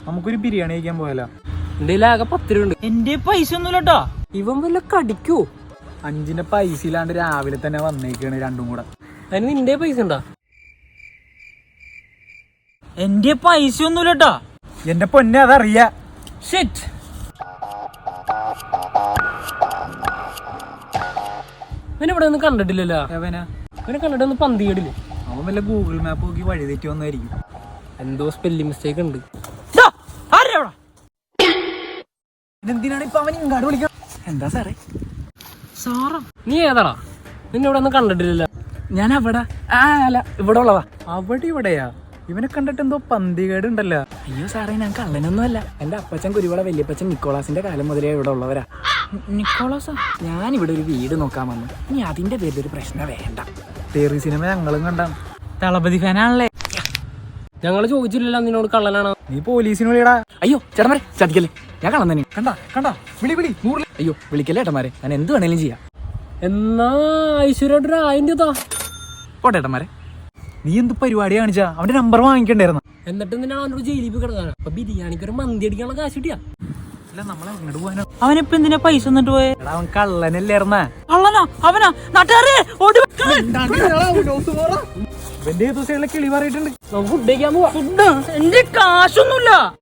നമുക്കൊരു ബിരിയാണി കഴിക്കാൻ പോയാലോ? എന്റെ ആകെ 10 രൂപ ഉണ്ട്. എന്റെ പൈസ ഒന്നുമില്ലട്ടോ. ഇവൻ വല്ല കടിക്കോ? 5ന്റെ പൈസ ഇല്ലാണ്ട് രാവിലെ തന്നെ വന്നേക്കാണ് രണ്ടും കൂടെ. അതിന് നിന്റെ പൈസ ഉണ്ടാ? എന്റെ പൈസ ഒന്നുമില്ലട്ടോ. എന്റെ പൊന്നെ അതറിയാ. ഷിറ്റ്. ഇവനിവിടെ ഒന്നും കണ്ടിട്ടില്ലല്ലോ. എവനാ? ഇവനെ കണ്ടിട്ടൊന്നും പന്തികേടില്ലേ? അവൻ വല്ല ഗൂഗിൾ മാപ്പ് നോക്കി വഴി തെറ്റി വന്നായിരിക്കും. എന്തോ സ്പെല്ലിംഗ് മിസ്റ്റേക്ക് ഉണ്ട്. എന്തിനാണ് ഇപ്പൊ അവൻ ഇങ്ങാട് വിളിക്കണം? എന്താ സാറേ? സാറാ? നീ ഏതാടാ? നിന്നെ ഇവിടെ ഒന്നും കണ്ടിട്ടില്ലല്ലോ. ഞാൻ അവിടെ അല്ല ഇവിടെ ഉള്ളതാ. അവിടെ ഇവിടെയാ? ഇവനെ കണ്ടിട്ട് എന്തോ പന്തികേട് ഉണ്ടല്ലോ. അയ്യോ സാറേ, ഞാൻ കള്ളനൊന്നുമല്ല. എന്റെ അപ്പച്ചൻ കുരുവിള വല്യപ്പച്ചൻ നിക്കോളാസിന്റെ കാലം മുതലേ ഇവിടെ ഉള്ളവരാ. നിക്കോളാസാ? ഞാനിവിടെ ഒരു വീട് നോക്കാൻ വന്നു. ഇനി അതിന്റെ പേരിലൊരു പ്രശ്നം വേണ്ട. തേറി സിനിമ ഞങ്ങളും കണ്ടാണ്. തളപതി ഫാനാണല്ലേ? ഞങ്ങള് ചോദിച്ചില്ലല്ലോ നിന്നോട് കള്ളനാണോ. നീ പോലീസിന് വിളിയടാ. അയ്യോ ചേട്ടന്മാരെ ചതിക്കല്ലേ, ഞാൻ കള്ളം തന്നെ. കണ്ടാ വിളി 100. അയ്യോ വിളിക്കല്ലേ ഏട്ടന്മാരെ, ഞാൻ എന്ത് വേണേലും ചെയ്യാം. എന്നാ ഐശ്വര്യോട്ടൊരു 1000 രൂപ. പോട്ടെ ഏട്ടന്മാരെ. നീ എന്ത് പരിപാടി കാണിച്ചാ? അവന്റെ നമ്പർ വാങ്ങിക്കണ്ടായിരുന്നു. എന്നിട്ട് നിന്നാണ് അവനോട് ജയിലിൽ പോയി കിടക്കാണ്. അപ്പൊ ബിരിയാണിക്ക് ഒരു മന്തി അടിക്കാനുള്ള കാശ് കിട്ടിയാ? അല്ല നമ്മളെ അങ്ങോട്ട് പോകാനോ? അവനിപ്പ എന്തിനാ പൈസ എന്നിട്ട് പോയെ? അവൻ കള്ളനല്ലായിരുന്നാ? കള്ളനാ അവനാ? നാട്ടുകാരെ ഇവന്റെ ദിവസം കിളി പറയിട്ടുണ്ട്. നമുക്ക് ഫുഡ് കഴിക്കാൻ പോവാ. ഫുഡ്? എന്റെ കാശൊന്നുമില്ല.